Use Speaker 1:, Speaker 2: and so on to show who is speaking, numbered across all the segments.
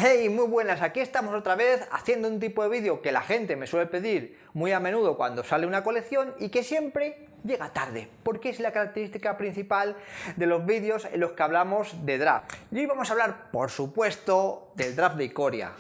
Speaker 1: Hey, muy buenas, aquí estamos otra vez haciendo un tipo de vídeo que la gente me suele pedir muy a menudo cuando sale una colección y que siempre llega tarde, porque es la característica principal de los vídeos en los que hablamos de draft. Y hoy vamos a hablar, por supuesto, del draft de Ikoria.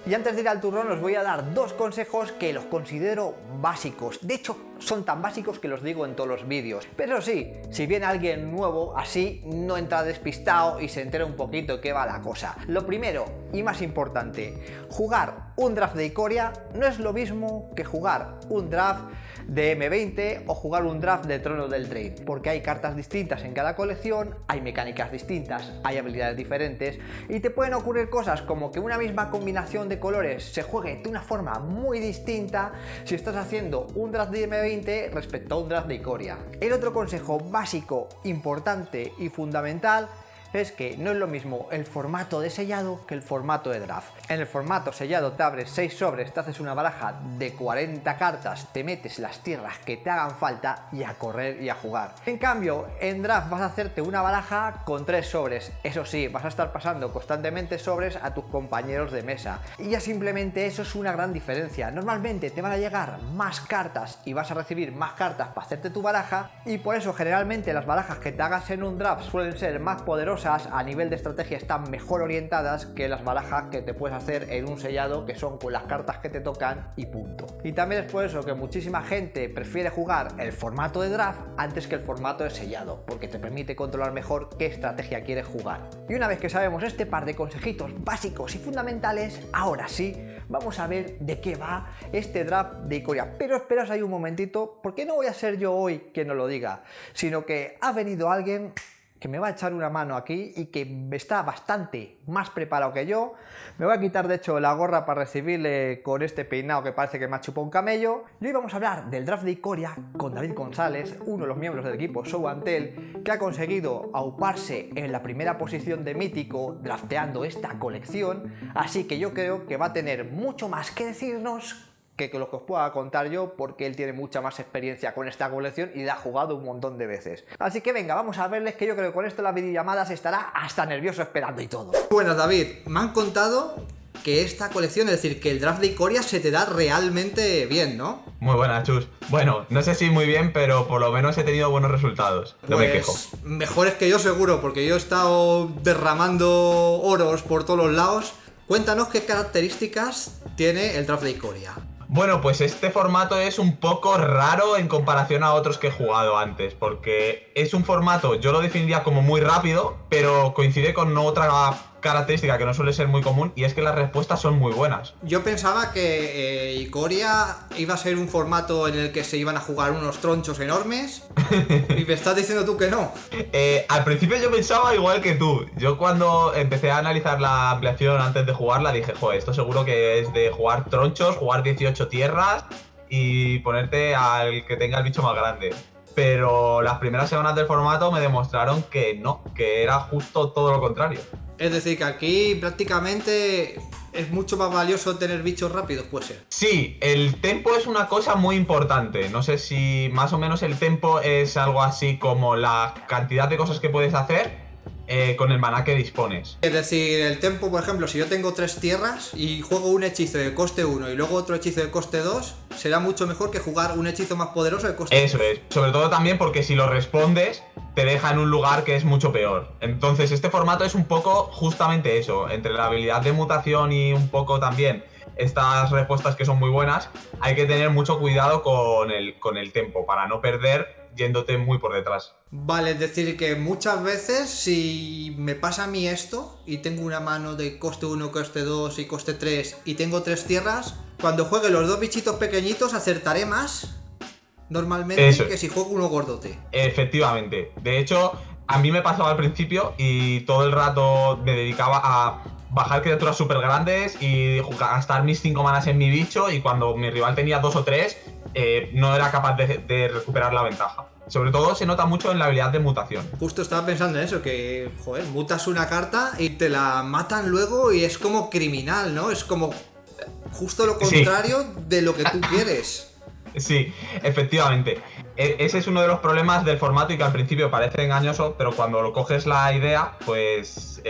Speaker 1: Y antes de ir al turrón os voy a dar dos consejos que los considero básicos. De hecho, son tan básicos que los digo en todos los vídeos. Pero sí, si viene alguien nuevo, así no entra despistado y se entera un poquito de qué va la cosa. Lo primero y más importante, jugar un draft de Ikoria no es lo mismo que jugar un draft de M20 o jugar un draft de Trono del Trade, porque hay cartas distintas en cada colección, hay mecánicas distintas, hay habilidades diferentes y te pueden ocurrir cosas como que una misma combinación de colores se juegue de una forma muy distinta si estás haciendo un draft de M20 respecto a un draft de Ikoria. El otro consejo básico, importante y fundamental es que no es lo mismo el formato de sellado que el formato de draft. En el formato sellado te abres 6 sobres, te haces una baraja de 40 cartas, te metes las tierras que te hagan falta y a correr y a jugar. En cambio, en draft vas a hacerte una baraja con 3 sobres. Eso sí, vas a estar pasando constantemente sobres a tus compañeros de mesa. Y ya simplemente eso es una gran diferencia. Normalmente te van a llegar más cartas y vas a recibir más cartas para hacerte tu baraja, y por eso generalmente las barajas que te hagas en un draft suelen ser más poderosas. A nivel de estrategia están mejor orientadas que las barajas que te puedes hacer en un sellado, que son con las cartas que te tocan y punto. Y también es por eso que muchísima gente prefiere jugar el formato de draft antes que el formato de sellado, porque te permite controlar mejor qué estrategia quieres jugar. Y una vez que sabemos este par de consejitos básicos y fundamentales, ahora sí vamos a ver de qué va este draft de Ikoria. Pero esperaos ahí un momentito, porque no voy a ser yo hoy quien os lo diga, sino que ha venido alguien que me va a echar una mano aquí y que está bastante más preparado que yo. Me voy a quitar de hecho la gorra para recibirle con este peinado que parece que me ha chupado un camello. Y hoy vamos a hablar del draft de Ikoria con David González, uno de los miembros del equipo Show and Tell, que ha conseguido auparse en la primera posición de mítico drafteando esta colección. Así que yo creo que va a tener mucho más que decirnos que lo que os pueda contar yo, porque él tiene mucha más experiencia con esta colección y la ha jugado un montón de veces. Así que venga, vamos a verles, que yo creo que con esto las videollamadas estará hasta nervioso esperando y todo. Bueno, David, me han contado que esta colección, es decir, que el draft de Ikoria se te da realmente bien, ¿no?
Speaker 2: Muy buena, Chus. Bueno, no sé si muy bien, pero por lo menos he tenido buenos resultados. No me quejo.
Speaker 1: Mejores que yo seguro, porque yo he estado derramando oros por todos los lados. Cuéntanos qué características tiene el draft de Ikoria.
Speaker 2: Bueno, pues este formato es un poco raro en comparación a otros que he jugado antes, porque es un formato, yo lo definiría como muy rápido, pero coincide con otra característica que no suele ser muy común, y es que las respuestas son muy buenas.
Speaker 1: Yo pensaba que Ikoria iba a ser un formato en el que se iban a jugar unos tronchos enormes y me estás diciendo tú que no.
Speaker 2: Al principio yo pensaba igual que tú. Yo cuando empecé a analizar la ampliación antes de jugarla dije, joder, esto seguro que es de jugar tronchos, jugar 18 tierras y ponerte al que tenga el bicho más grande. Pero las primeras semanas del formato me demostraron que no, que era justo todo lo contrario.
Speaker 1: Es decir, que aquí prácticamente es mucho más valioso tener bichos rápidos, puede ser.
Speaker 2: Sí, el tempo es una cosa muy importante. No sé si más o menos el tempo es algo así como la cantidad de cosas que puedes hacer con el maná que dispones.
Speaker 1: Es decir, el tempo, por ejemplo, si yo tengo 3 tierras y juego un hechizo de coste 1 y luego otro hechizo de coste 2, será mucho mejor que jugar un hechizo más poderoso de coste 2.
Speaker 2: Eso es, sobre todo también porque si lo respondes te deja en un lugar que es mucho peor. Entonces este formato es un poco justamente eso, entre la habilidad de mutación y un poco también estas respuestas que son muy buenas, hay que tener mucho cuidado con el tempo para no perder yéndote muy por detrás.
Speaker 1: Vale, es decir que muchas veces si me pasa a mí esto y tengo una mano de coste 1, coste 2 y coste 3 y tengo 3 tierras, cuando juegue los 2 bichitos pequeñitos acertaré más normalmente que si juego uno gordote.
Speaker 2: Efectivamente, de hecho a mí me pasaba al principio y todo el rato me dedicaba a bajar criaturas súper grandes y gastar mis 5 manas en mi bicho, y cuando mi rival tenía 2 o 3 no era capaz de recuperar la ventaja. Sobre todo se nota mucho en la habilidad de mutación.
Speaker 1: Justo estaba pensando en eso, que joder, mutas una carta y te la matan luego y es como criminal, ¿no? Es como justo lo contrario de lo que tú quieres.
Speaker 2: Sí, efectivamente. ese es uno de los problemas del formato y que al principio parece engañoso, pero cuando lo coges la idea, pues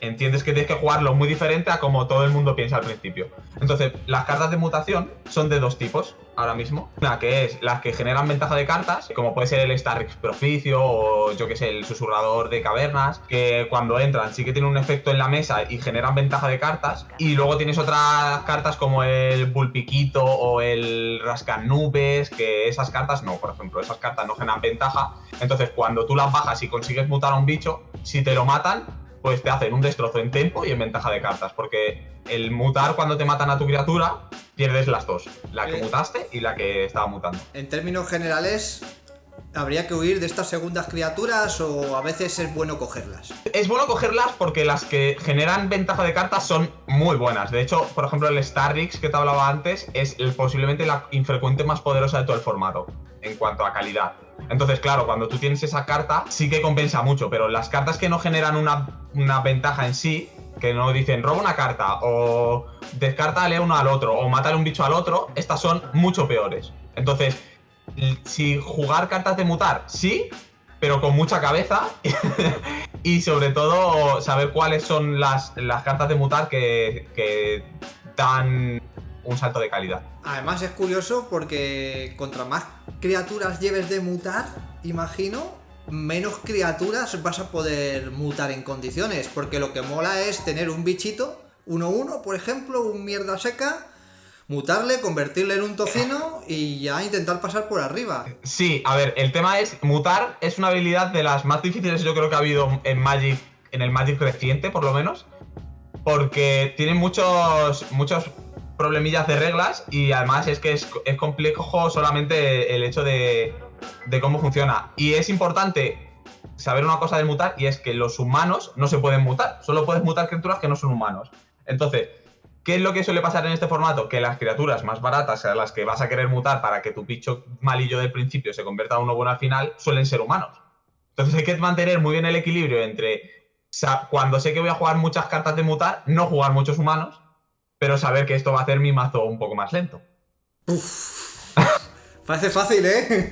Speaker 2: entiendes que tienes que jugarlo muy diferente a como todo el mundo piensa al principio. Entonces, las cartas de mutación son de dos tipos ahora mismo. Una que es las que generan ventaja de cartas, como puede ser el Starrix Propicio o yo que sé, el Susurrador de Cavernas, que cuando entran sí que tienen un efecto en la mesa y generan ventaja de cartas. Y luego tienes otras cartas como el Bulpiquito o el Rascanubes, que esas cartas no, por ejemplo, esas cartas no generan ventaja. Entonces, cuando tú las bajas y consigues mutar a un bicho, si te lo matan, pues te hacen un destrozo en tempo y en ventaja de cartas, porque el mutar cuando te matan a tu criatura, pierdes las dos, la que mutaste y la que estaba mutando.
Speaker 1: En términos generales, ¿habría que huir de estas segundas criaturas o a veces es bueno cogerlas?
Speaker 2: Es bueno cogerlas porque las que generan ventaja de cartas son muy buenas. De hecho, por ejemplo, el Starrix que te hablaba antes es posiblemente la infrecuente más poderosa de todo el formato en cuanto a calidad. Entonces, claro, cuando tú tienes esa carta sí que compensa mucho, pero las cartas que no generan una ventaja en sí, que no dicen roba una carta o descártale uno al otro o mátale un bicho al otro, estas son mucho peores. Entonces, si jugar cartas de mutar, sí, pero con mucha cabeza y sobre todo saber cuáles son las cartas de mutar que dan un salto de calidad.
Speaker 1: Además es curioso porque contra más criaturas lleves de mutar, imagino, menos criaturas vas a poder mutar en condiciones, porque lo que mola es tener un bichito 1-1, por ejemplo, un mierda seca, mutarle, convertirle en un tocino y ya intentar pasar por arriba.
Speaker 2: Sí, a ver, el tema es, mutar es una habilidad de las más difíciles yo creo que ha habido en Magic, en el Magic reciente por lo menos, porque tiene muchos problemillas de reglas y además es que es complejo solamente el hecho de cómo funciona. Y es importante saber una cosa del mutar y es que los humanos no se pueden mutar, solo puedes mutar criaturas que no son humanos. Entonces, ¿qué es lo que suele pasar en este formato? Que las criaturas más baratas a las que vas a querer mutar para que tu bicho malillo del principio se convierta en uno bueno al final suelen ser humanos. Entonces hay que mantener muy bien el equilibrio entre cuando sé que voy a jugar muchas cartas de mutar, no jugar muchos humanos, pero saber que esto va a hacer mi mazo un poco más lento.
Speaker 1: Parece fácil, ¿eh?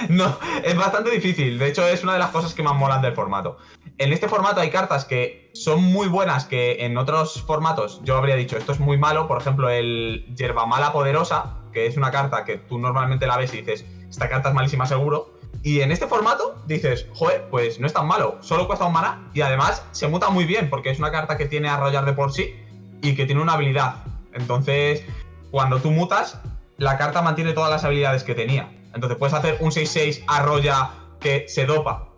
Speaker 2: No, es bastante difícil. De hecho, es una de las cosas que más molan del formato. En este formato hay cartas que son muy buenas que en otros formatos yo habría dicho esto es muy malo. Por ejemplo, el Yerbamala Poderosa, que es una carta que tú normalmente la ves y dices esta carta es malísima seguro. Y en este formato dices, joder, pues no es tan malo. Solo cuesta un maná y además se muta muy bien porque es una carta que tiene arrollar de por sí y que tiene una habilidad. Entonces, cuando tú mutas, la carta mantiene todas las habilidades que tenía. Entonces puedes hacer un 6-6 arrolla que se dopa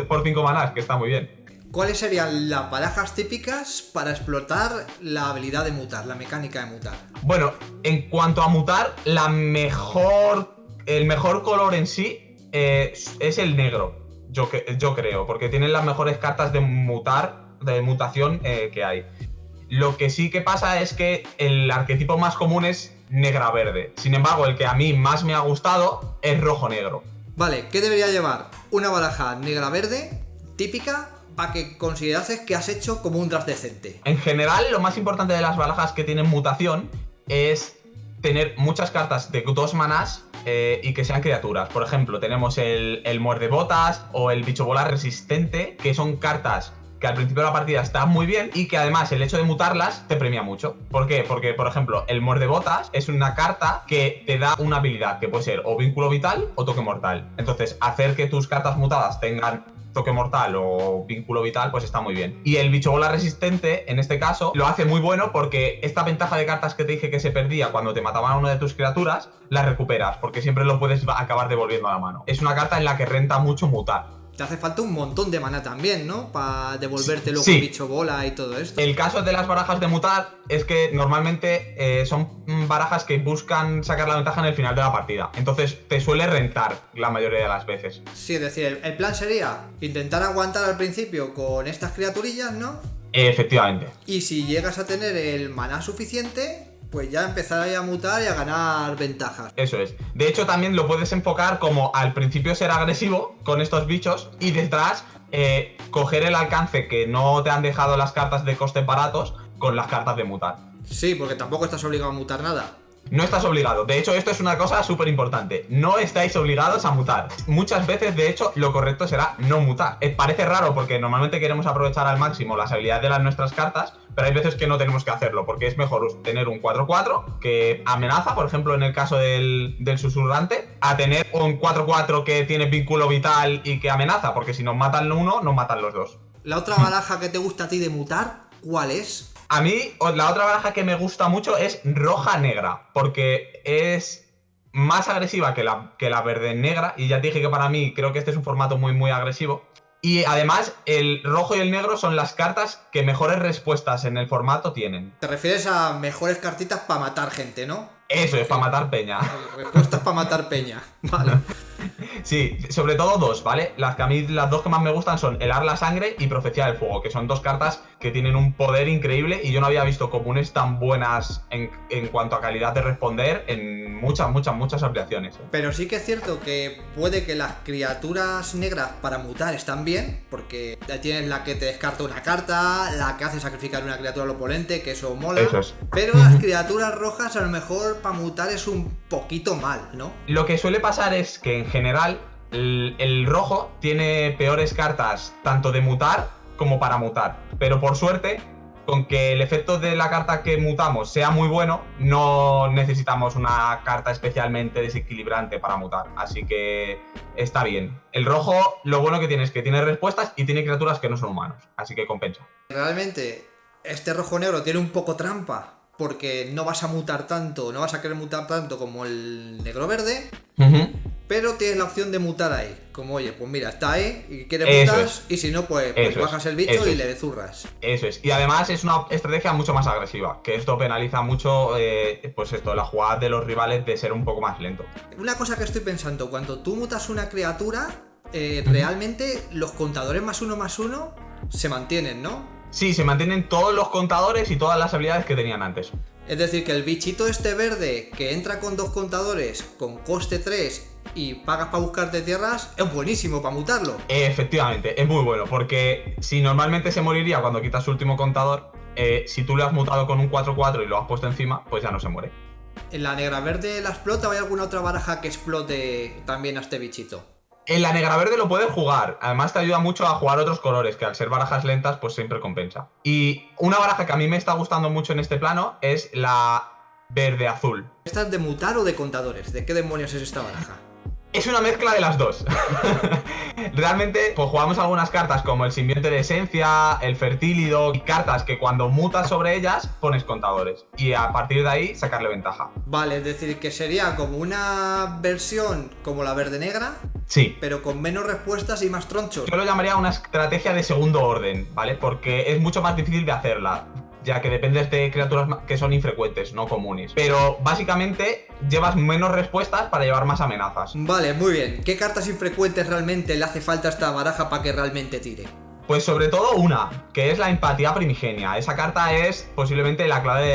Speaker 2: por 5 manás, que está muy bien.
Speaker 1: ¿Cuáles serían las barajas típicas para explotar la habilidad de mutar, la mecánica de mutar?
Speaker 2: Bueno, en cuanto a mutar, el mejor color en sí es el negro, yo creo, porque tienen las mejores cartas de mutación que hay. Lo que sí que pasa es que el arquetipo más común es negra-verde. Sin embargo, el que a mí más me ha gustado es rojo-negro.
Speaker 1: Vale, ¿qué debería llevar? Una baraja negra-verde típica para que considerases que has hecho como un draft decente.
Speaker 2: En general, lo más importante de las barajas que tienen mutación es tener muchas cartas de 2 manás y que sean criaturas. Por ejemplo, tenemos el Muerdebotas o el Bicho Bola Resistente, que son cartas que al principio de la partida están muy bien y que además el hecho de mutarlas te premia mucho. ¿Por qué? Porque, por ejemplo, el Muerdebotas es una carta que te da una habilidad que puede ser o vínculo vital o toque mortal. Entonces, hacer que tus cartas mutadas tengan toque mortal o vínculo vital, pues está muy bien. Y el Bicho Bola Resistente, en este caso, lo hace muy bueno porque esta ventaja de cartas que te dije que se perdía cuando te mataban a una de tus criaturas, la recuperas, porque siempre lo puedes acabar devolviendo a la mano. Es una carta en la que renta mucho mutar.
Speaker 1: Te hace falta un montón de maná también, ¿no? Para devolverte luego
Speaker 2: Sí.
Speaker 1: el bicho bola y todo esto.
Speaker 2: El caso de las barajas de mutar es que normalmente son barajas que buscan sacar la ventaja en el final de la partida. Entonces te suele rentar la mayoría de las veces.
Speaker 1: Sí, es decir, el plan sería intentar aguantar al principio con estas criaturillas, ¿no?
Speaker 2: Efectivamente.
Speaker 1: Y si llegas a tener el maná suficiente, pues ya empezar a mutar y a ganar ventajas.
Speaker 2: Eso es. De hecho, también lo puedes enfocar como al principio ser agresivo con estos bichos y detrás coger el alcance que no te han dejado las cartas de coste baratos con las cartas de mutar.
Speaker 1: Sí, porque tampoco estás obligado a mutar nada.
Speaker 2: No estás obligado. De hecho, esto es una cosa súper importante. No estáis obligados a mutar. Muchas veces, de hecho, lo correcto será no mutar. Parece raro porque normalmente queremos aprovechar al máximo las habilidades de nuestras cartas, pero hay veces que no tenemos que hacerlo, porque es mejor tener un 4-4 que amenaza, por ejemplo, en el caso del susurrante, a tener un 4-4 que tiene vínculo vital y que amenaza, porque si nos matan uno, nos matan los dos.
Speaker 1: La otra baraja que te gusta a ti de mutar, ¿cuál es?
Speaker 2: A mí, la otra baraja que me gusta mucho es roja-negra, porque es más agresiva que la verde-negra, y ya te dije que para mí creo que este es un formato muy, muy agresivo. Y además, el rojo y el negro son las cartas que mejores respuestas en el formato tienen.
Speaker 1: Te refieres a mejores cartitas para matar gente, ¿no?
Speaker 2: Eso, es para matar peña.
Speaker 1: Respuestas para matar peña, vale.
Speaker 2: Sí, sobre todo dos, ¿vale? Las dos que más me gustan son Helar la Sangre y Profecía del Fuego, que son dos cartas que tienen un poder increíble y yo no había visto comunes tan buenas en cuanto a calidad de responder en muchas ampliaciones.
Speaker 1: Pero sí que es cierto que puede que las criaturas negras para mutar están bien, porque tienes la que te descarta una carta, la que hace sacrificar una criatura al oponente, que eso mola.
Speaker 2: Eso es.
Speaker 1: Pero las criaturas rojas a lo mejor para mutar es un poquito mal, ¿no?
Speaker 2: Lo que suele pasar es que en general el rojo tiene peores cartas tanto de mutar como para mutar, pero por suerte, con que el efecto de la carta que mutamos sea muy bueno, no necesitamos una carta especialmente desequilibrante para mutar, así que está bien. El rojo, lo bueno que tiene es que tiene respuestas y tiene criaturas que no son humanos, así que compensa.
Speaker 1: Realmente, este rojo-negro tiene un poco trampa, porque no vas a mutar tanto, no vas a querer mutar tanto como el negro-verde, pero tienes la opción de mutar ahí. Como, oye, pues mira, está ahí y quieres mutar, y si no, pues bajas el bicho y le zurras.
Speaker 2: Eso es. Y además es una estrategia mucho más agresiva, que esto penaliza mucho, pues esto, la jugada de los rivales de ser un poco más lento.
Speaker 1: Una cosa que estoy pensando, cuando tú mutas una criatura, realmente los contadores +1/+1 se mantienen, ¿no?
Speaker 2: Sí, se mantienen todos los contadores y todas las habilidades que tenían antes.
Speaker 1: Es decir, que el bichito este verde que entra con 2 contadores, con coste 3 y pagas para buscarte tierras, es buenísimo para mutarlo.
Speaker 2: Efectivamente, es muy bueno, porque si normalmente se moriría cuando quitas su último contador, si tú lo has mutado con un 4-4 y lo has puesto encima, pues ya no se muere.
Speaker 1: ¿En la negra verde la explota o hay alguna otra baraja que explote también a este bichito?
Speaker 2: En la negra verde lo puedes jugar, además te ayuda mucho a jugar otros colores, que al ser barajas lentas pues siempre compensa. Y una baraja que a mí me está gustando mucho en este plano es la verde-azul.
Speaker 1: ¿Esta es de mutar o de contadores? ¿De qué demonios es esta baraja?
Speaker 2: Es una mezcla de las dos. Realmente, pues jugamos algunas cartas como el simbionte de esencia, el fertílido, y cartas que cuando mutas sobre ellas pones contadores. Y a partir de ahí sacarle ventaja.
Speaker 1: Vale, es decir, que sería como una versión como la verde-negra.
Speaker 2: Sí.
Speaker 1: Pero con menos respuestas y más tronchos.
Speaker 2: Yo lo llamaría una estrategia de segundo orden, ¿vale? Porque es mucho más difícil de hacerla, ya que dependes de criaturas que son infrecuentes, no comunes. Pero básicamente llevas menos respuestas para llevar más amenazas.
Speaker 1: Vale, muy bien. ¿Qué cartas infrecuentes realmente le hace falta a esta baraja para que realmente tire?
Speaker 2: Pues sobre todo una, que es la empatía primigenia. Esa carta es posiblemente la clave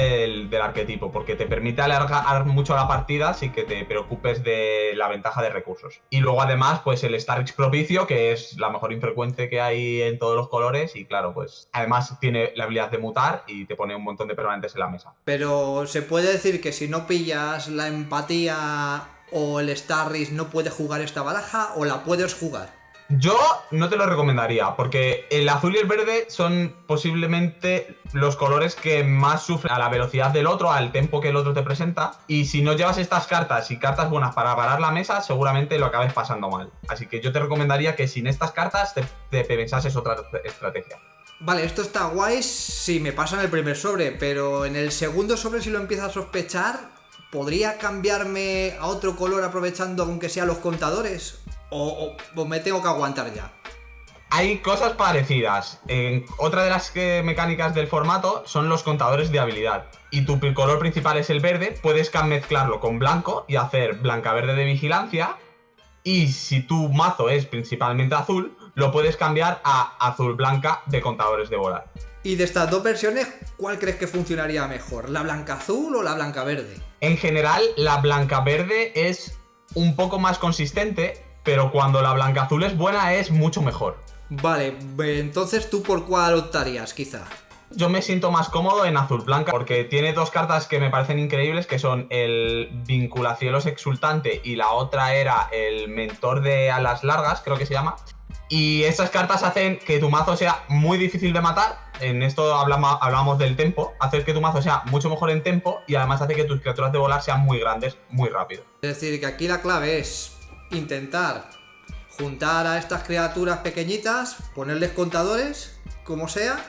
Speaker 2: del arquetipo, porque te permite alargar mucho la partida sin que te preocupes de la ventaja de recursos. Y luego además, pues el Starrix propicio, que es la mejor infrecuente que hay en todos los colores, y claro, pues además tiene la habilidad de mutar y te pone un montón de permanentes en la mesa.
Speaker 1: Pero se puede decir que si no pillas la empatía o el Starrix no puedes jugar esta baraja, o la puedes jugar.
Speaker 2: Yo no te lo recomendaría, porque el azul y el verde son posiblemente los colores que más sufren a la velocidad del otro, al tempo que el otro te presenta, y si no llevas estas cartas y cartas buenas para parar la mesa, seguramente lo acabes pasando mal. Así que yo te recomendaría que sin estas cartas te pensases otra estrategia.
Speaker 1: Vale, esto está guay si me pasan el primer sobre, pero en el segundo sobre, si lo empiezo a sospechar, ¿podría cambiarme a otro color aprovechando aunque sea los contadores? ¿O me tengo que aguantar ya?
Speaker 2: Hay cosas parecidas. Otra de las mecánicas del formato son los contadores de habilidad. Y tu color principal es el verde, puedes mezclarlo con blanco y hacer blanca-verde de vigilancia. Y si tu mazo es principalmente azul, lo puedes cambiar a azul-blanca de contadores de volar.
Speaker 1: Y de estas dos versiones, ¿cuál crees que funcionaría mejor? ¿La blanca-azul o la blanca-verde?
Speaker 2: En general, la blanca-verde es un poco más consistente, pero cuando la blanca-azul es buena es mucho mejor.
Speaker 1: Vale, entonces ¿tú por cuál optarías, quizá?
Speaker 2: Yo me siento más cómodo en azul blanca porque tiene dos cartas que me parecen increíbles, que son el Vinculacielos Exultante y la otra era el Mentor de Alas Largas, creo que se llama. Y estas cartas hacen que tu mazo sea muy difícil de matar. En esto hablamos del tempo. Hacer que tu mazo sea mucho mejor en tempo y además hace que tus criaturas de volar sean muy grandes, muy rápido.
Speaker 3: Es decir, que aquí la clave es intentar juntar a estas criaturas pequeñitas, ponerles contadores, como sea,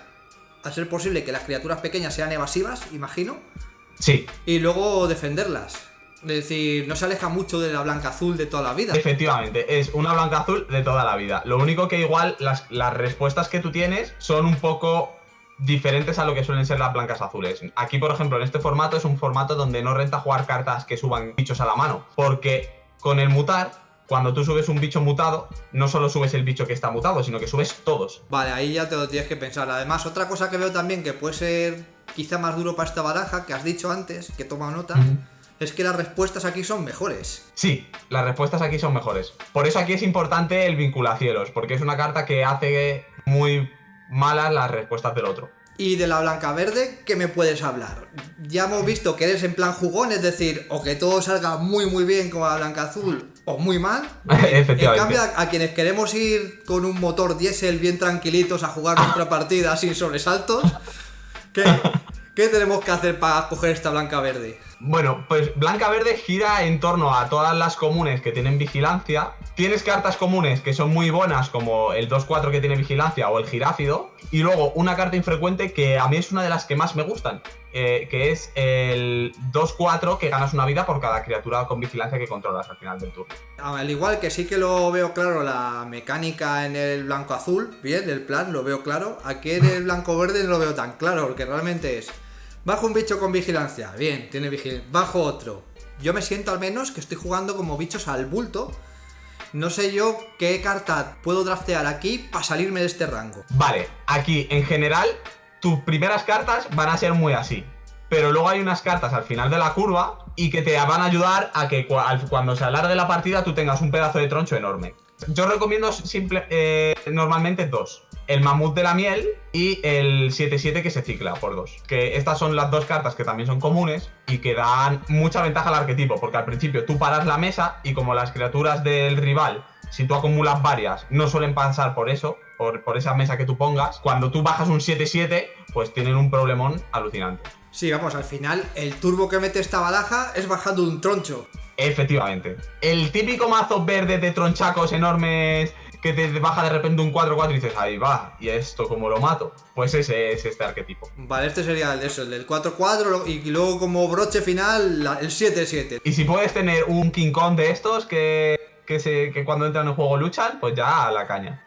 Speaker 3: a ser posible que las criaturas pequeñas sean evasivas, imagino.
Speaker 2: Sí.
Speaker 3: Y luego defenderlas. Es decir, no se aleja mucho de la blanca-azul de toda la vida.
Speaker 2: Efectivamente, es una blanca-azul de toda la vida. Lo único que igual las respuestas que tú tienes son un poco diferentes a lo que suelen ser las blancas azules. Aquí, por ejemplo, en este formato es un formato donde no renta jugar cartas que suban bichos a la mano, porque con el mutar, cuando tú subes un bicho mutado, no solo subes el bicho que está mutado, sino que subes todos.
Speaker 3: Vale, ahí ya te lo tienes que pensar. Además, otra cosa que veo también que puede ser quizá más duro para esta baraja, que has dicho antes, que toma nota, es que las respuestas aquí son mejores.
Speaker 2: Sí, las respuestas aquí son mejores. Por eso aquí es importante el Vinculacielos, porque es una carta que hace muy malas las respuestas del otro.
Speaker 3: Y de la blanca verde, ¿qué me puedes hablar? Ya hemos visto que eres en plan jugón, es decir, o que todo salga muy bien como la blanca azul, o muy mal.
Speaker 2: Efectivamente.
Speaker 3: En cambio, a quienes queremos ir con un motor diésel bien tranquilitos a jugar nuestra partida sin sobresaltos, ¿qué tenemos que hacer para coger esta blanca verde?
Speaker 2: Bueno, pues blanca-verde gira en torno a todas las comunes que tienen vigilancia. Tienes cartas comunes que son muy buenas, como el 2-4 que tiene vigilancia o el giráfido. Y luego una carta infrecuente que a mí es una de las que más me gustan, que es el 2-4, que ganas una vida por cada criatura con vigilancia que controlas al final del turno.
Speaker 3: Al igual que sí que lo veo claro la mecánica en el blanco-azul, bien, el plan lo veo claro. Aquí en el blanco-verde no lo veo tan claro, porque realmente es... Bajo un bicho con vigilancia, bien, tiene vigilancia. Bajo otro. Yo me siento al menos que estoy jugando como bichos al bulto. No sé yo qué carta puedo draftear aquí para salirme de este rango.
Speaker 2: Vale, aquí en general tus primeras cartas van a ser muy así. Pero luego hay unas cartas al final de la curva y que te van a ayudar a que cuando se alargue la partida tú tengas un pedazo de troncho enorme. Yo recomiendo normalmente dos. El Mamut de la Miel y el 7-7 que se cicla por 2. Que estas son las dos cartas que también son comunes y que dan mucha ventaja al arquetipo, porque al principio tú paras la mesa y como las criaturas del rival, si tú acumulas varias, no suelen pasar por eso, por esa mesa que tú pongas, cuando tú bajas un 7-7, pues tienen un problemón alucinante.
Speaker 3: Sí, vamos, al final el turbo que mete esta baraja es bajando un troncho.
Speaker 2: Efectivamente. El típico mazo verde de tronchacos enormes que te baja de repente un 4-4 y dices, ahí va, ¿y esto cómo lo mato? Pues ese es este arquetipo.
Speaker 3: Vale, este sería el del 4-4 y luego como broche final el 7-7.
Speaker 2: Y si puedes tener un King Kong de estos que cuando entran en juego luchan, pues ya a la caña.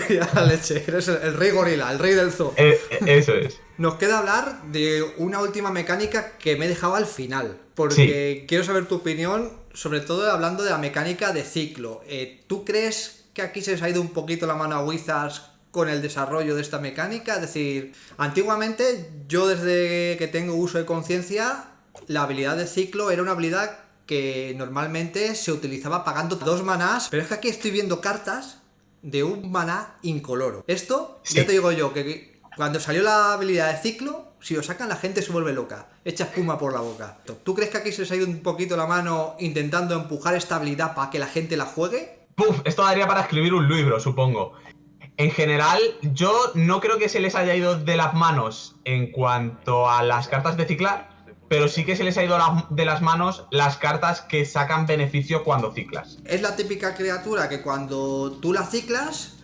Speaker 3: Ya la leche, eres el rey gorila, el rey del zoo.
Speaker 2: Eso es.
Speaker 3: Nos queda hablar de una última mecánica que me he dejado al final, porque sí, quiero saber tu opinión, sobre todo hablando de la mecánica de ciclo. ¿Tú crees que aquí se les ha ido un poquito la mano a Wizards con el desarrollo de esta mecánica? Es decir, antiguamente, yo desde que tengo uso de conciencia, la habilidad de ciclo era una habilidad que normalmente se utilizaba pagando 2 manás, pero es que aquí estoy viendo cartas de 1 maná incoloro. Esto, sí, ya te digo yo, que cuando salió la habilidad de ciclo, si lo sacan la gente se vuelve loca, echa espuma por la boca. ¿Tú crees que aquí se les ha ido un poquito la mano intentando empujar esta habilidad para que la gente la juegue?
Speaker 2: Puf, esto daría para escribir un libro, supongo. En general, yo no creo que se les haya ido de las manos en cuanto a las cartas de ciclar, pero sí que se les ha ido de las manos las cartas que sacan beneficio cuando ciclas.
Speaker 3: Es la típica criatura que cuando tú la ciclas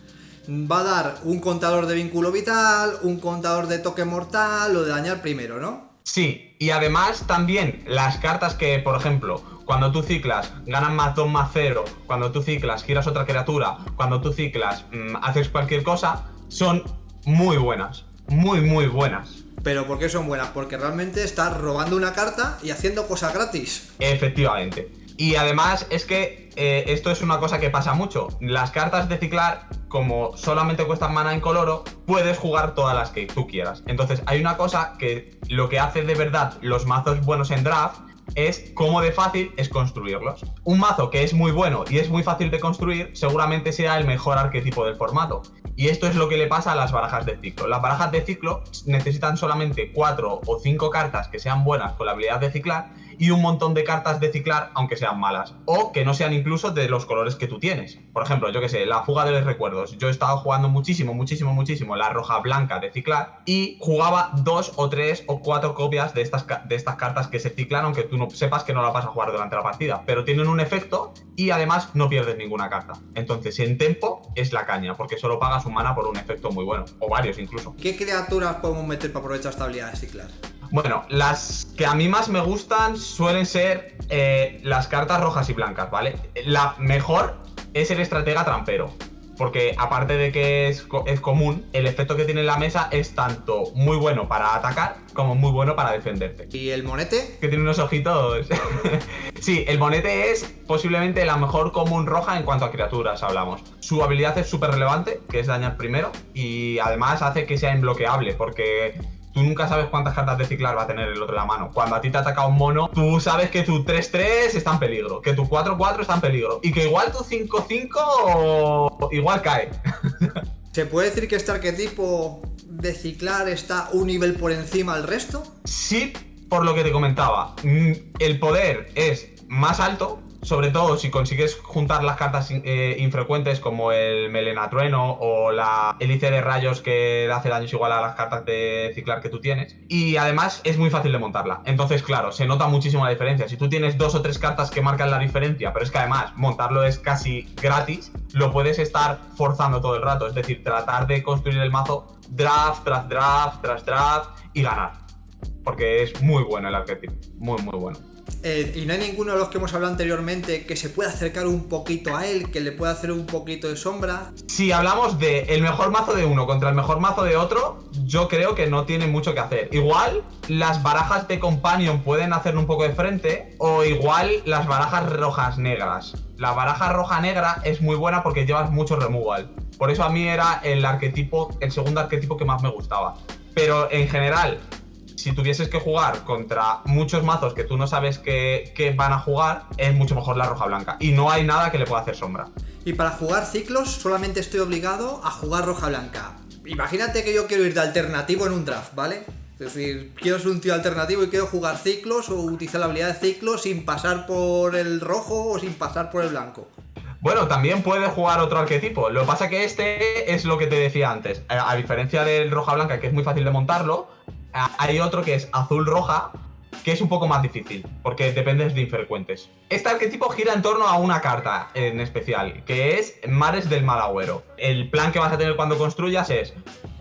Speaker 3: va a dar un contador de vínculo vital, un contador de toque mortal o de dañar primero, ¿no?
Speaker 2: Sí, y además también las cartas que, por ejemplo, cuando tú ciclas ganan +2/+0, cuando tú ciclas giras otra criatura, cuando tú ciclas haces cualquier cosa, son muy buenas, muy buenas.
Speaker 3: ¿Pero por qué son buenas? Porque realmente estás robando una carta y haciendo cosas gratis.
Speaker 2: Efectivamente. Y además es que esto es una cosa que pasa mucho. Las cartas de ciclar, como solamente cuestan mana incoloro, puedes jugar todas las que tú quieras. Entonces hay una cosa que lo que hace de verdad los mazos buenos en draft es cómo de fácil es construirlos. Un mazo que es muy bueno y es muy fácil de construir seguramente sea el mejor arquetipo del formato. Y esto es lo que le pasa a las barajas de ciclo. Las barajas de ciclo necesitan solamente 4 o 5 cartas que sean buenas con la habilidad de ciclar y un montón de cartas de ciclar aunque sean malas o que no sean incluso de los colores que tú tienes. Por ejemplo, yo que sé, la fuga de los recuerdos. Yo he estado jugando muchísimo la roja blanca de ciclar y jugaba 2 o 3 o 4 copias de estas cartas que se ciclan aunque tú no sepas que no la vas a jugar durante la partida, pero tienen un efecto y además no pierdes ninguna carta. Entonces en tempo es la caña porque solo pagas un mana por un efecto muy bueno, o varios incluso.
Speaker 3: ¿Qué criaturas podemos meter para aprovechar esta habilidad de ciclar?
Speaker 2: Bueno, las que a mí más me gustan suelen ser las cartas rojas y blancas, ¿vale? La mejor es el estratega trampero, porque aparte de que es común, el efecto que tiene en la mesa es tanto muy bueno para atacar como muy bueno para defenderte.
Speaker 3: ¿Y el monete?
Speaker 2: Que tiene unos ojitos. Sí, el monete es posiblemente la mejor común roja en cuanto a criaturas hablamos. Su habilidad es súper relevante, que es dañar primero, y además hace que sea imbloqueable, porque tú nunca sabes cuántas cartas de ciclar va a tener el otro en la mano. Cuando a ti te ataca un mono, tú sabes que tu 3-3 está en peligro, que tu 4-4 está en peligro, y que igual tu 5-5 igual cae.
Speaker 3: ¿Se puede decir que este arquetipo de ciclar está un nivel por encima del resto?
Speaker 2: Sí, por lo que te comentaba. El poder es más alto, sobre todo si consigues juntar las cartas infrecuentes como el Melenatrueno o la Hélice de Rayos que le hace daños igual a las cartas de ciclar que tú tienes. Y además es muy fácil de montarla. Entonces, claro, se nota muchísimo la diferencia. Si tú tienes 2 o 3 cartas que marcan la diferencia, pero es que además montarlo es casi gratis, lo puedes estar forzando todo el rato. Es decir, tratar de construir el mazo draft tras draft tras draft y ganar. Porque es muy bueno el arquetipo, muy bueno.
Speaker 3: ¿Y no hay ninguno de los que hemos hablado anteriormente que se pueda acercar un poquito a él, que le pueda hacer un poquito de sombra?
Speaker 2: Si hablamos de el mejor mazo de uno contra el mejor mazo de otro, yo creo que no tiene mucho que hacer. Igual las barajas de Companion pueden hacerle un poco de frente, o igual las barajas rojas-negras. La baraja roja-negra es muy buena porque llevas mucho removal. Por eso a mí era el segundo arquetipo que más me gustaba. Pero en general, si tuvieses que jugar contra muchos mazos que tú no sabes que van a jugar, es mucho mejor la roja blanca. Y no hay nada que le pueda hacer sombra.
Speaker 3: Y para jugar ciclos solamente estoy obligado a jugar roja blanca. Imagínate que yo quiero ir de alternativo en un draft, ¿vale? Es decir, quiero ser un tío alternativo y quiero jugar ciclos o utilizar la habilidad de ciclos sin pasar por el rojo o sin pasar por el blanco.
Speaker 2: Bueno, también puede jugar otro arquetipo. Lo que pasa que este es lo que te decía antes. A diferencia del roja blanca, que es muy fácil de montarlo, hay otro que es azul-roja, que es un poco más difícil, porque dependes de infrecuentes. Este arquetipo gira en torno a una carta en especial, que es Mares del Mal Agüero. El plan que vas a tener cuando construyas es: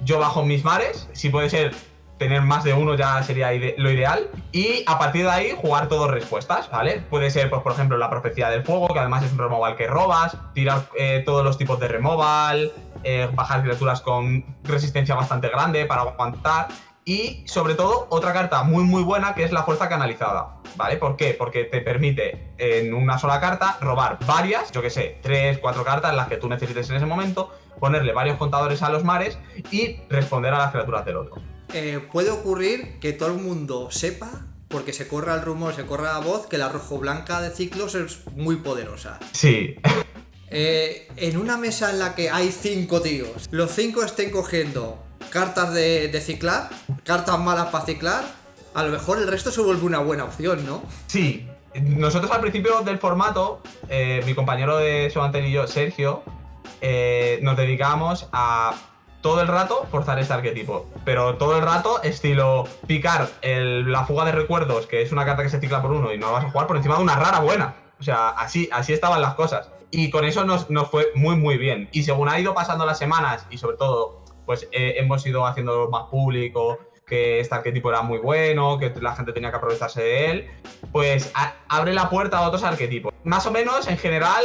Speaker 2: yo bajo mis mares, si puede ser tener más de uno ya sería lo ideal, y a partir de ahí jugar todos respuestas, ¿vale? Puede ser, pues, por ejemplo, la Profecía del Fuego, que además es un removal que robas, tirar todos los tipos de removal, bajar criaturas con resistencia bastante grande para aguantar. Y, sobre todo, otra carta muy buena que es la Fuerza Canalizada, ¿vale? ¿Por qué? Porque te permite en una sola carta robar varias, yo que sé, 3, 4 cartas, las que tú necesites en ese momento, ponerle varios contadores a los mares y responder a las criaturas del otro.
Speaker 3: Puede ocurrir que todo el mundo sepa, porque se corra el rumor, se corra la voz, que la rojo blanca de ciclos es muy poderosa.
Speaker 2: Sí.
Speaker 3: En una mesa en la que hay 5 tíos, los 5 estén cogiendo cartas de ciclar, cartas malas para ciclar, a lo mejor el resto se vuelve una buena opción, ¿no?
Speaker 2: Sí. Nosotros al principio del formato, mi compañero de Sobantel y yo, Sergio, nos dedicábamos a todo el rato forzar este arquetipo, pero todo el rato estilo picar la fuga de recuerdos, que es una carta que se cicla por uno y no la vas a jugar por encima de una rara buena. O sea, así estaban las cosas. Y con eso nos fue muy bien. Y según ha ido pasando las semanas y sobre todo, pues hemos ido haciendo más público que este arquetipo era muy bueno, que la gente tenía que aprovecharse de él, pues abre la puerta a otros arquetipos. Más o menos, en general,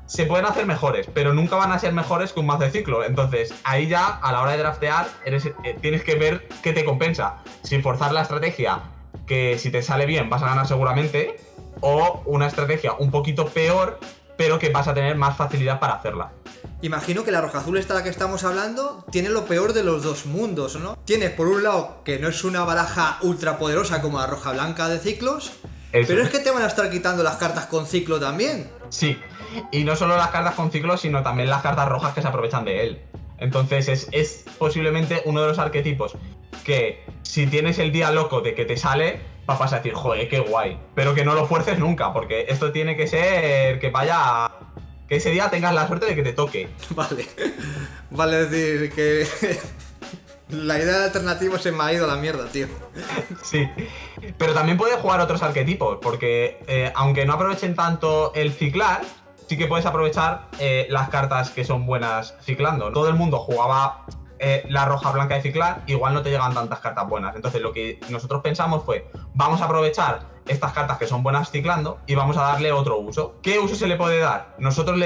Speaker 2: se pueden hacer mejores, pero nunca van a ser mejores que un mazo de ciclo. Entonces, ahí ya, a la hora de draftear, tienes que ver qué te compensa. Si forzar la estrategia, que si te sale bien vas a ganar seguramente, o una estrategia un poquito peor, pero que vas a tener más facilidad para hacerla.
Speaker 3: Imagino que la roja azul esta de la que estamos hablando tiene lo peor de los dos mundos, ¿no? Tienes por un lado que no es una baraja ultra poderosa como la roja blanca de ciclos,
Speaker 2: Eso
Speaker 3: Pero es que te van a estar quitando las cartas con ciclo también.
Speaker 2: Sí, y no solo las cartas con ciclo, sino también las cartas rojas que se aprovechan de él. Entonces es posiblemente uno de los arquetipos que si tienes el día loco de que te sale, vas a decir, joder, qué guay. Pero que no lo fuerces nunca, porque esto tiene que ser que vaya... Que ese día tengas la suerte de que te toque.
Speaker 3: Vale. Vale decir que la idea de alternativo se me ha ido a la mierda, tío.
Speaker 2: Sí, pero también puedes jugar otros arquetipos, porque aunque no aprovechen tanto el ciclar, sí que puedes aprovechar las cartas que son buenas ciclando. Todo el mundo jugaba la roja, blanca de ciclar, igual no te llegan tantas cartas buenas. Entonces lo que nosotros pensamos fue, vamos a aprovechar estas cartas que son buenas ciclando y vamos a darle otro uso. ¿Qué uso se le puede dar? Nosotros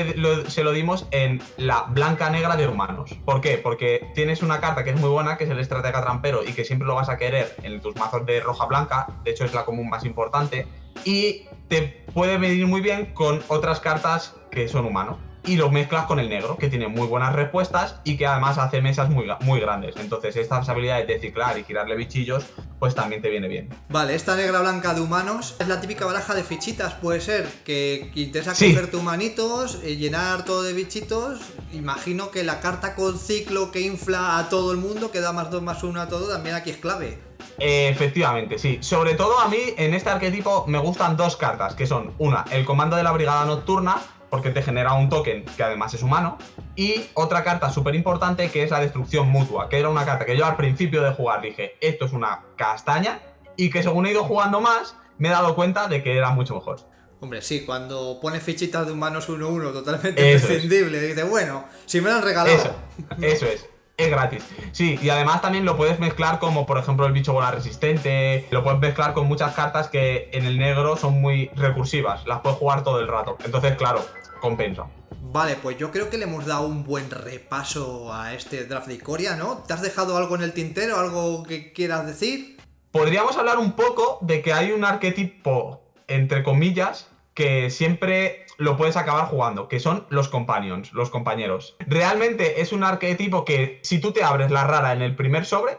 Speaker 2: se lo dimos en la blanca negra de humanos. ¿Por qué? Porque tienes una carta que es muy buena, que es el estratega trampero y que siempre lo vas a querer en tus mazos de roja blanca, de hecho es la común más importante, y te puede venir muy bien con otras cartas que son humanos. Y lo mezclas con el negro, que tiene muy buenas respuestas y que además hace mesas muy grandes. Entonces estas habilidades de ciclar y girarle bichillos, pues también te viene bien.
Speaker 3: Vale, esta negra blanca de humanos es la típica baraja de fichitas, puede ser, que interesa
Speaker 2: Sí.
Speaker 3: cogerte humanitos, llenar todo de bichitos. Imagino que la carta con ciclo que infla a todo el mundo, que da +2/+1 a todo, también aquí es clave.
Speaker 2: Efectivamente, sí. Sobre todo a mí, en este arquetipo, me gustan dos cartas, que son una, el comando de la brigada nocturna, porque te genera un token que además es humano, y otra carta súper importante que es la destrucción mutua, que era una carta que yo al principio de jugar dije, esto es una castaña, y que según he ido jugando más, me he dado cuenta de que era mucho mejor.
Speaker 3: Hombre, sí, cuando pones fichitas de humanos 1-1 totalmente
Speaker 2: Eso
Speaker 3: imprescindible, dices, bueno, si me lo han regalado.
Speaker 2: Eso es gratis. Sí, y además también lo puedes mezclar como por ejemplo el bicho bola resistente, lo puedes mezclar con muchas cartas que en el negro son muy recursivas, las puedes jugar todo el rato, entonces claro, compensa.
Speaker 3: Vale, pues yo creo que le hemos dado un buen repaso a este draft de Ikoria, ¿no? ¿Te has dejado algo en el tintero, algo que quieras decir?
Speaker 2: Podríamos hablar un poco de que hay un arquetipo, entre comillas, que siempre lo puedes acabar jugando, que son los companions, los compañeros. Realmente es un arquetipo que si tú te abres la rara en el primer sobre,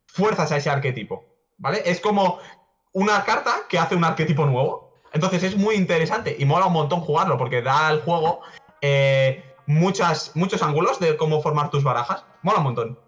Speaker 2: fuerzas a ese arquetipo, ¿vale? Es como una carta que hace un arquetipo nuevo. Entonces es muy interesante y mola un montón jugarlo porque da al juego muchos ángulos de cómo formar tus barajas. Mola un montón.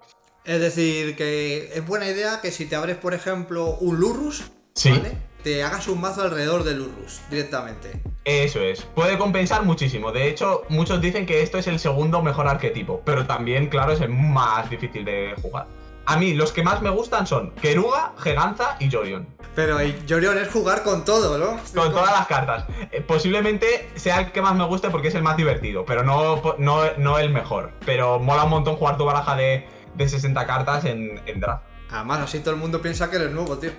Speaker 3: Es decir, que es buena idea que si te abres, por ejemplo, un Lurrus,
Speaker 2: Sí.
Speaker 3: ¿vale? Te hagas un mazo alrededor del Lurrus, directamente.
Speaker 2: Eso es, puede compensar muchísimo. De hecho, muchos dicen que esto es el segundo mejor arquetipo, pero también, claro, es el más difícil de jugar. A mí, los que más me gustan son Keruga, Geganza y Jorion.
Speaker 3: Pero Jorion es jugar con todo, ¿no?
Speaker 2: Con todas las cartas. Posiblemente sea el que más me guste porque es el más divertido, pero no el mejor. Pero mola un montón jugar tu baraja de 60 cartas en draft.
Speaker 3: Además, así todo el mundo piensa que eres nuevo, tío.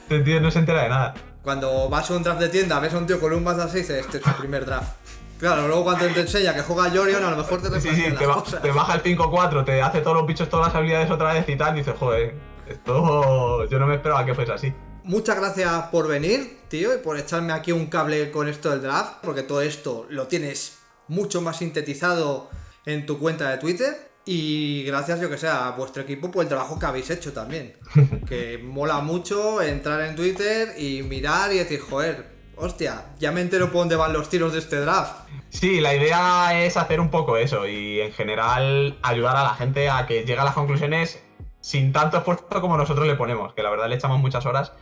Speaker 2: El tío no se entera de nada.
Speaker 3: Cuando vas a un draft de tienda, ves a un tío con un mazo así y dices, este es su primer draft. Claro, luego cuando te enseña que juega Jorion, a lo mejor te
Speaker 2: Sí,
Speaker 3: replanteas las cosas.
Speaker 2: te baja el 5-4, te hace todos los bichos, todas las habilidades otra vez y tal, y dices, joder, esto yo no me esperaba que fuese así.
Speaker 3: Muchas gracias por venir, tío, y por echarme aquí un cable con esto del draft, porque todo esto lo tienes mucho más sintetizado en tu cuenta de Twitter. Y gracias, yo que sé, a vuestro equipo por el trabajo que habéis hecho también. Que mola mucho entrar en Twitter y mirar y decir, joder, hostia, ya me entero por dónde van los tiros de este draft.
Speaker 2: Sí, la idea es hacer un poco eso y en general ayudar a la gente a que llegue a las conclusiones sin tanto esfuerzo como nosotros le ponemos, que la verdad le echamos muchas horas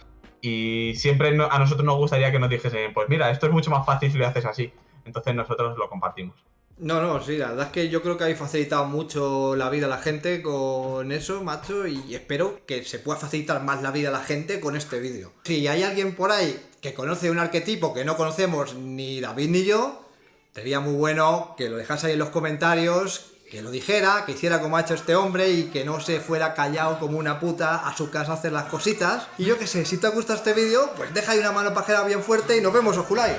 Speaker 2: y siempre a nosotros nos gustaría que nos dijesen, pues mira, esto es mucho más fácil si lo haces así. Entonces nosotros lo compartimos.
Speaker 3: No, sí, la verdad es que yo creo que habéis facilitado mucho la vida a la gente con eso, macho, y espero que se pueda facilitar más la vida a la gente con este vídeo. Si hay alguien por ahí que conoce un arquetipo que no conocemos ni David ni yo, sería muy bueno que lo dejase ahí en los comentarios, que lo dijera, que hiciera como ha hecho este hombre y que no se fuera callado como una puta a su casa a hacer las cositas. Y yo qué sé, si te ha gustado este vídeo, pues deja ahí una mano pajera bien fuerte y nos vemos, Ojulai.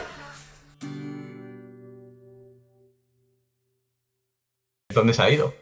Speaker 2: ¿Dónde se ha ido?